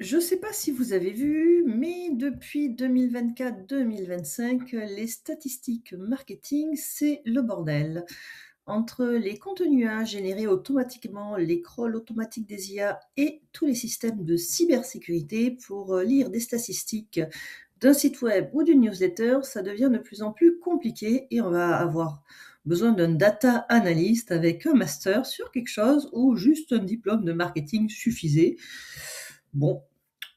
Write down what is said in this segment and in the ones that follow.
Je ne sais pas si vous avez vu, mais depuis 2024-2025, les statistiques marketing, c'est le bordel. Entre les contenus à générer automatiquement, les crawls automatiques des IA et tous les systèmes de cybersécurité pour lire des statistiques d'un site web ou d'une newsletter, ça devient de plus en plus compliqué et on va avoir besoin d'un data analyst avec un master sur quelque chose ou juste un diplôme de marketing suffisait. Bon,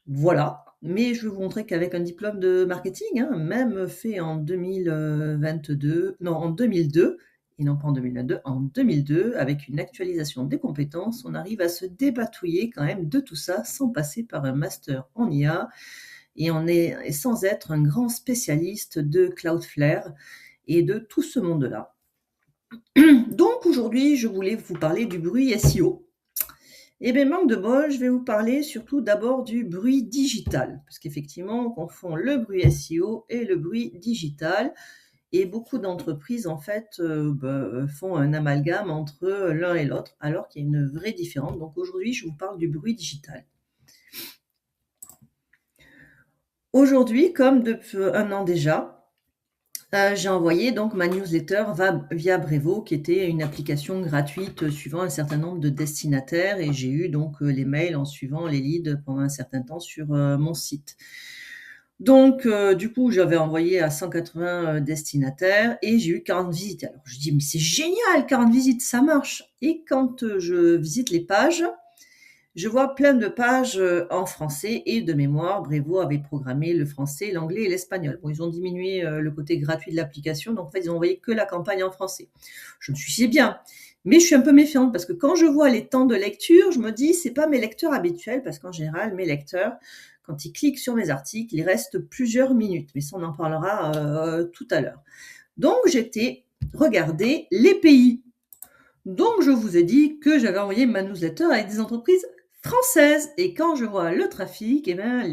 voilà, mais je vais vous montrer qu'avec un diplôme de marketing, hein, même fait en 2022, non, en 2002, et non pas en 2022, en 2002, avec une actualisation des compétences, on arrive à se dépatouiller quand même de tout ça sans passer par un master en IA et et sans être un grand spécialiste de Cloudflare et de tout ce monde-là. Donc aujourd'hui, je voulais vous parler du bruit SEO. Eh bien, manque de bol, je vais vous parler surtout d'abord du bruit digital, parce qu'effectivement, on confond le bruit SEO et le bruit digital, et beaucoup d'entreprises, en fait, font un amalgame entre l'un et l'autre, alors qu'il y a une vraie différence. Donc aujourd'hui, je vous parle du bruit digital. Aujourd'hui, comme depuis un an déjà, j'ai envoyé donc ma newsletter via Brevo, qui était une application gratuite suivant un certain nombre de destinataires, et j'ai eu donc les mails en suivant les leads pendant un certain temps sur mon site. Donc, du coup, j'avais envoyé à 180 destinataires et j'ai eu 40 visites. Alors, je dis, mais c'est génial, 40 visites, ça marche. Et quand je visite les pages, je vois plein de pages en français et de mémoire. Brevo avait programmé le français, l'anglais et l'espagnol. Bon, ils ont diminué le côté gratuit de l'application, donc en fait, ils ont envoyé que la campagne en français. Je me suis dit, c'est bien, mais je suis un peu méfiante parce que quand je vois les temps de lecture, je me dis, c'est pas mes lecteurs habituels, parce qu'en général, mes lecteurs, quand ils cliquent sur mes articles, ils restent plusieurs minutes. Mais ça, on en parlera tout à l'heure. Donc, j'étais regarder les pays. Donc, je vous ai dit que j'avais envoyé ma newsletter avec des entreprises françaises. Et quand je vois le trafic, eh bien,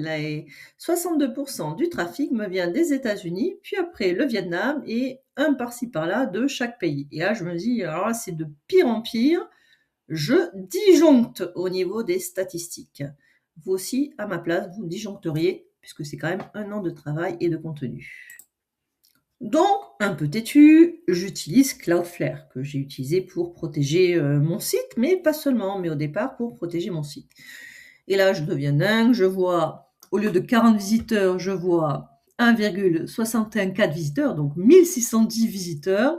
62% du trafic me vient des États-Unis, puis après le Vietnam et un par-ci par-là de chaque pays. Et là, je me dis, alors là, c'est de pire en pire. Je disjoncte au niveau des statistiques. Vous aussi, à ma place, vous disjoncteriez, puisque c'est quand même un an de travail et de contenu. Donc, un peu têtu, j'utilise Cloudflare, que j'ai utilisé pour protéger mon site, mais pas seulement, mais au départ pour protéger mon site. Et là, je deviens dingue, je vois, au lieu de 40 visiteurs, je vois 1,614 visiteurs, donc 1610 visiteurs,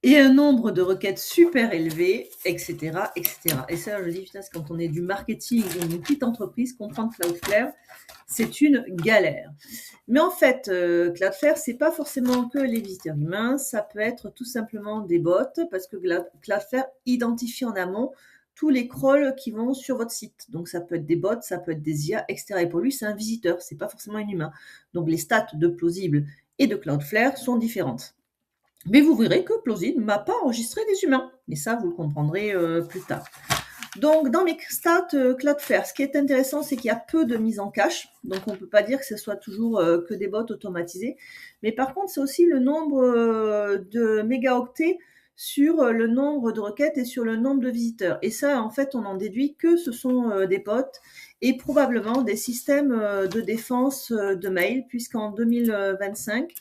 et un nombre de requêtes super élevé, etc., etc. Et ça, je me dis, putain, c'est quand on est du marketing ou une petite entreprise, comprendre Cloudflare, c'est une galère. Mais en fait, Cloudflare, c'est pas forcément que les visiteurs humains, ça peut être tout simplement des bots, parce que Cloudflare identifie en amont tous les crawls qui vont sur votre site. Donc ça peut être des bots, ça peut être des IA, etc. Et pour lui, c'est un visiteur, c'est pas forcément un humain. Donc les stats de Plausible et de Cloudflare sont différentes. Mais vous verrez que Plausible ne m'a pas enregistré des humains. Mais ça, vous le comprendrez plus tard. Donc, dans mes stats Cloudflare, ce qui est intéressant, c'est qu'il y a peu de mise en cache. Donc, on ne peut pas dire que ce soit toujours que des bots automatisés. Mais par contre, c'est aussi le nombre de mégaoctets sur le nombre de requêtes et sur le nombre de visiteurs. Et ça, en fait, on en déduit que ce sont des bots et probablement des systèmes de défense de mail, puisqu'en 2025,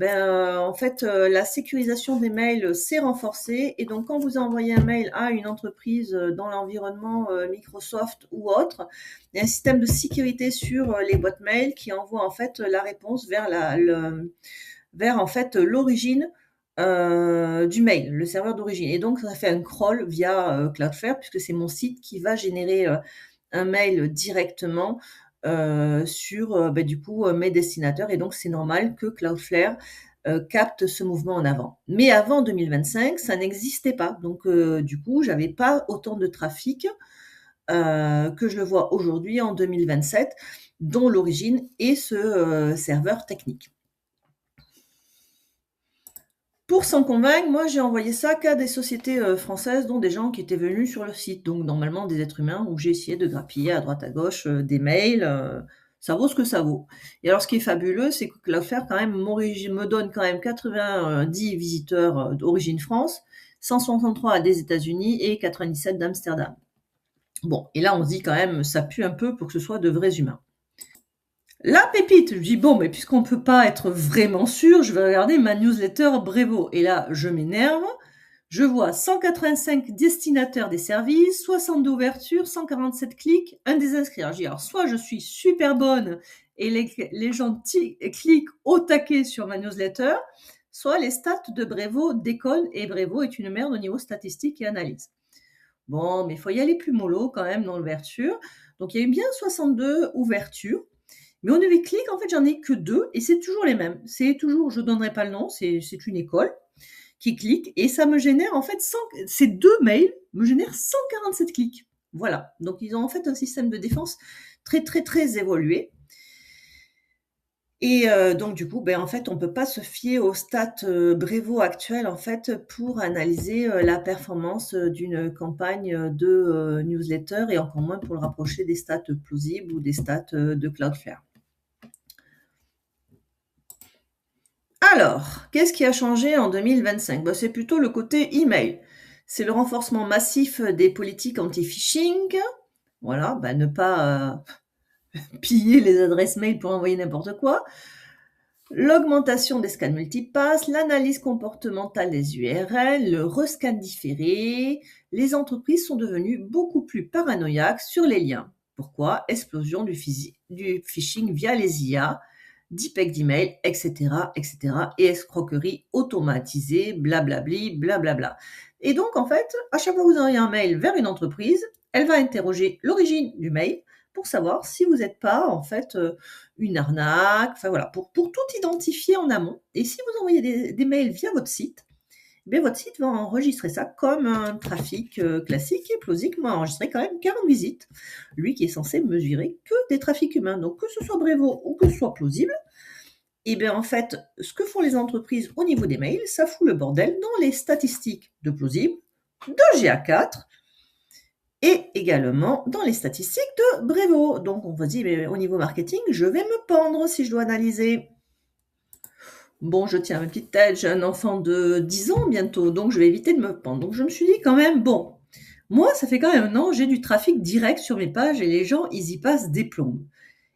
en fait, la sécurisation des mails s'est renforcée et donc quand vous envoyez un mail à une entreprise dans l'environnement Microsoft ou autre, il y a un système de sécurité sur les boîtes mail qui envoie en fait la réponse vers en fait l'origine du mail, le serveur d'origine. Et donc ça fait un crawl via Cloudflare puisque c'est mon site qui va générer un mail directement sur du coup mes destinataires et donc c'est normal que Cloudflare capte ce mouvement en avant. Mais avant 2025, ça n'existait pas. Donc du coup, j'avais pas autant de trafic que je le vois aujourd'hui en 2027, dont l'origine est ce serveur technique. Pour s'en convaincre, moi j'ai envoyé ça qu'à des sociétés françaises, dont des gens qui étaient venus sur le site, donc normalement des êtres humains, où j'ai essayé de grappiller à droite à gauche des mails. Ça vaut ce que ça vaut. Et alors ce qui est fabuleux, c'est que l'affaire quand même me donne quand même 90 visiteurs d'origine France, 163 des États-Unis et 97 d'Amsterdam. Bon, et là, on se dit quand même, ça pue un peu pour que ce soit de vrais humains. La pépite, je dis bon, mais puisqu'on ne peut pas être vraiment sûr, je vais regarder ma newsletter Brevo. Et là, je m'énerve. Je vois 185 destinataires des services, 62 ouvertures, 147 clics, un désinscrit. Alors, je dis, alors soit je suis super bonne et les gens cliquent au taquet sur ma newsletter, soit les stats de Brevo déconnent et Brevo est une merde au niveau statistique et analyse. Bon, mais il faut y aller plus mollo quand même dans l'ouverture. Donc, il y a eu bien 62 ouvertures. Mais au niveau des clics, en fait, j'en ai que 2 et c'est toujours les mêmes. C'est toujours, je ne donnerai pas le nom, c'est une école qui clique et ça me génère en fait ces 2 mails me génèrent 147 clics. Voilà. Donc ils ont en fait un système de défense très très très évolué. Et donc du coup, en fait, on peut pas se fier aux stats Brevo actuelles en fait pour analyser la performance d'une campagne de newsletter et encore moins pour le rapprocher des stats plausibles ou des stats de Cloudflare. Alors, qu'est-ce qui a changé en 2025 ? C'est plutôt le côté email. C'est le renforcement massif des politiques anti-phishing. Voilà, ne pas piller les adresses mail pour envoyer n'importe quoi. L'augmentation des scans multipass, l'analyse comportementale des URL, le rescan différé. Les entreprises sont devenues beaucoup plus paranoïaques sur les liens. Pourquoi ? Explosion du phishing via les IA, deepfake d'email, etc., etc., et escroquerie automatisée, blablabli, blablabla. Et donc, en fait, à chaque fois que vous envoyez un mail vers une entreprise, elle va interroger l'origine du mail pour savoir si vous n'êtes pas, en fait, une arnaque, enfin voilà, pour tout identifier en amont. Et si vous envoyez des mails via votre site, votre site va enregistrer ça comme un trafic classique et plausible va enregistrer quand même 40 visites. Lui qui est censé mesurer que des trafics humains. Donc que ce soit Brevo ou que ce soit plausible, en fait, ce que font les entreprises au niveau des mails, ça fout le bordel dans les statistiques de plausible, de GA4 et également dans les statistiques de Brevo. Donc on va se dire, au niveau marketing, je vais me pendre si je dois analyser. Bon, je tiens ma petite tête, j'ai un enfant de 10 ans bientôt, donc je vais éviter de me pendre. Donc je me suis dit quand même, bon, moi, ça fait quand même un an, j'ai du trafic direct sur mes pages et les gens, ils y passent des plombes.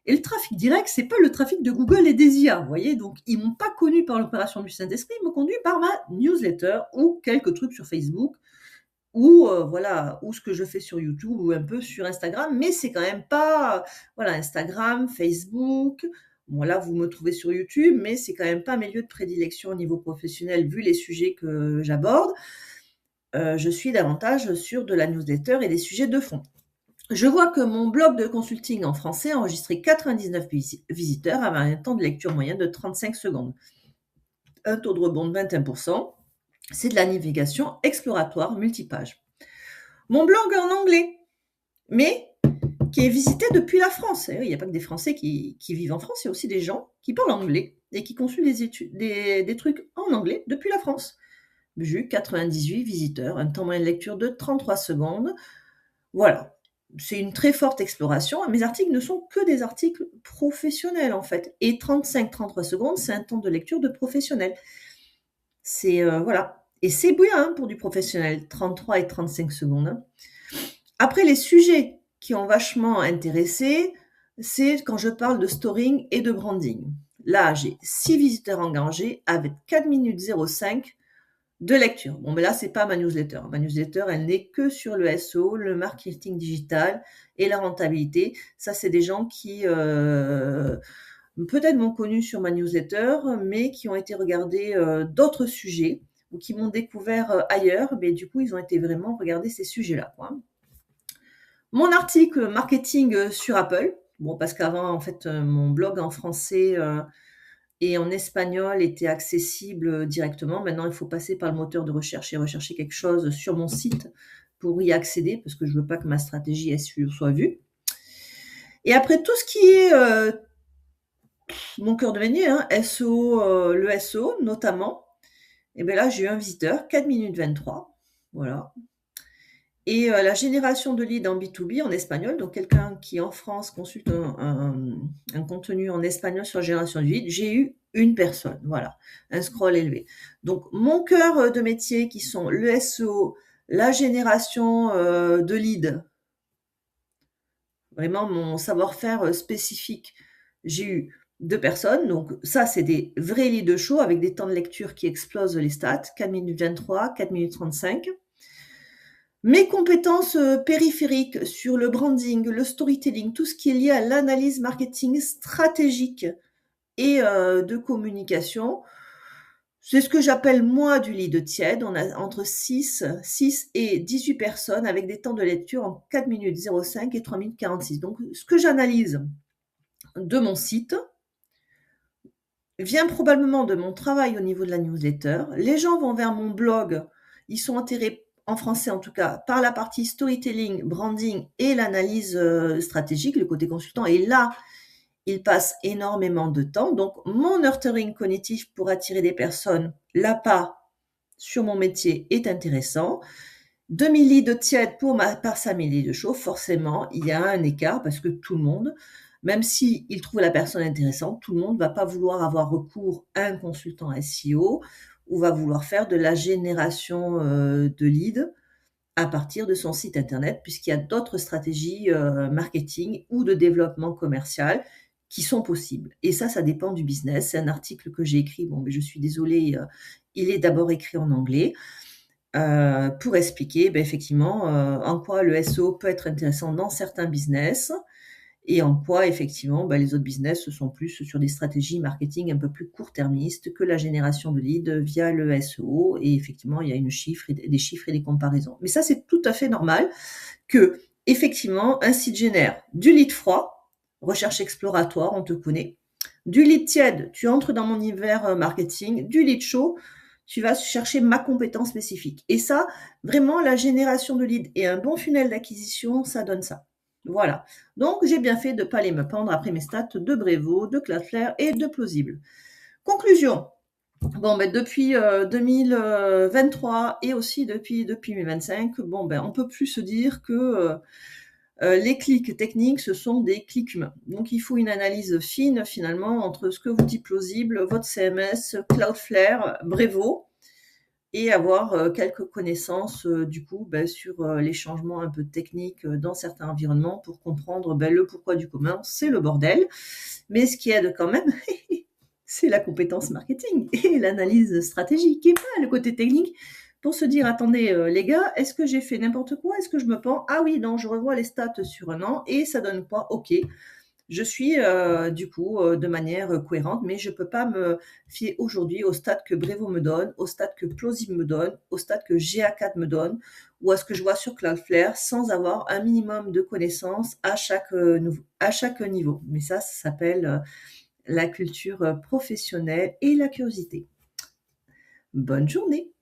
Et le trafic direct, c'est pas le trafic de Google et des IA, vous voyez. Donc, ils m'ont pas connu par l'opération du Saint-Esprit, ils m'ont conduit par ma newsletter ou quelques trucs sur Facebook ou voilà, ou ce que je fais sur YouTube ou un peu sur Instagram. Mais c'est quand même pas, voilà, Instagram, Facebook. Bon, là, vous me trouvez sur YouTube, mais c'est quand même pas mes lieux de prédilection au niveau professionnel vu les sujets que j'aborde. Je suis davantage sur de la newsletter et des sujets de fond. Je vois que mon blog de consulting en français a enregistré 99 visiteurs avec un temps de lecture moyen de 35 secondes. Un taux de rebond de 21%. C'est de la navigation exploratoire multipage. Mon blog en anglais, mais qui est visité depuis la France. Il n'y a pas que des Français qui vivent en France, il y a aussi des gens qui parlent anglais et qui consultent des trucs en anglais depuis la France. J'ai eu 98 visiteurs, un temps moyen de lecture de 33 secondes. Voilà. C'est une très forte exploration. Mes articles ne sont que des articles professionnels, en fait. Et 35-33 secondes, c'est un temps de lecture de professionnel. C'est, voilà. Et c'est bien pour du professionnel, 33 et 35 secondes. Après, les sujets qui ont vachement intéressé, c'est quand je parle de storing et de branding. Là, j'ai 6 visiteurs engagés avec 4 minutes 05 de lecture. Bon, mais là, c'est pas ma newsletter. Ma newsletter, elle n'est que sur le SEO, le marketing digital et la rentabilité. Ça, c'est des gens qui peut-être m'ont connu sur ma newsletter, mais qui ont été regarder d'autres sujets ou qui m'ont découvert ailleurs. Mais du coup, ils ont été vraiment regarder ces sujets-là, quoi. Mon article marketing sur Apple. Bon, parce qu'avant, en fait, mon blog en français et en espagnol était accessible directement. Maintenant, il faut passer par le moteur de recherche et rechercher quelque chose sur mon site pour y accéder parce que je veux pas que ma stratégie SEO soit vue. Et après, tout ce qui est mon cœur de métier, SEO, le SEO notamment, et bien là, j'ai eu un visiteur, 4 minutes 23. Voilà. Et la génération de leads en B2B en espagnol, donc quelqu'un qui en France consulte un contenu en espagnol sur la génération de leads, j'ai eu une personne, voilà, un scroll élevé. Donc mon cœur de métier qui sont le SEO, la génération de leads vraiment mon savoir-faire spécifique. J'ai eu 2 personnes, donc ça, c'est des vrais leads chauds avec des temps de lecture qui explosent les stats, 4 minutes 23, 4 minutes 35. Mes compétences périphériques sur le branding, le storytelling, tout ce qui est lié à l'analyse marketing stratégique et de communication, c'est ce que j'appelle moi du lead tiède. On a entre 6 et 18 personnes avec des temps de lecture en 4 minutes 05 et 3 minutes 46. Donc ce que j'analyse de mon site vient probablement de mon travail au niveau de la newsletter. Les gens vont vers mon blog, ils sont attirés, en français en tout cas, par la partie storytelling, branding et l'analyse stratégique, le côté consultant. Et là, ils passent énormément de temps. Donc, mon nurturing cognitif pour attirer des personnes, là-bas, sur mon métier, est intéressant. 2000 leads tièdes pour ma part 5000 leads chauds, forcément, il y a un écart parce que tout le monde, même s'il trouve la personne intéressante, tout le monde ne va pas vouloir avoir recours à un consultant SEO ou va vouloir faire de la génération de leads à partir de son site internet, puisqu'il y a d'autres stratégies marketing ou de développement commercial qui sont possibles. Et ça dépend du business. C'est un article que j'ai écrit, bon, mais je suis désolée, il est d'abord écrit en anglais, pour expliquer effectivement en quoi le SEO peut être intéressant dans certains business et en quoi effectivement les autres business sont plus sur des stratégies marketing un peu plus court-termistes que la génération de leads via le SEO. Et effectivement, il y a des chiffres et des comparaisons. Mais ça, c'est tout à fait normal que effectivement un site génère du lead froid, recherche exploratoire, on te connaît, du lead tiède, tu entres dans mon univers marketing, du lead chaud, tu vas chercher ma compétence spécifique. Et ça, vraiment, la génération de leads et un bon funnel d'acquisition, ça donne ça. Voilà. Donc, j'ai bien fait de ne pas aller me pendre après mes stats de Brevo, de Cloudflare et de Plausible. Conclusion. Bon, depuis 2023 et aussi depuis 2025, on peut plus se dire que les clics techniques, ce sont des clics humains. Donc, il faut une analyse fine, finalement, entre ce que vous dit Plausible, votre CMS, Cloudflare, Brevo, et avoir quelques connaissances, sur les changements un peu techniques dans certains environnements pour comprendre le pourquoi du comment. C'est le bordel. Mais ce qui aide quand même, c'est la compétence marketing et l'analyse stratégique et pas le côté technique pour se dire, attendez les gars, est-ce que j'ai fait n'importe quoi? Est-ce que je me pends? Ah oui, non, je revois les stats sur un an et ça donne quoi? Ok, je suis de manière cohérente, mais je ne peux pas me fier aujourd'hui au stade que Brevo me donne, au stade que Plausible me donne, au stade que GA4 me donne, ou à ce que je vois sur Cloudflare, sans avoir un minimum de connaissances à chaque niveau. Mais ça s'appelle la culture professionnelle et la curiosité. Bonne journée!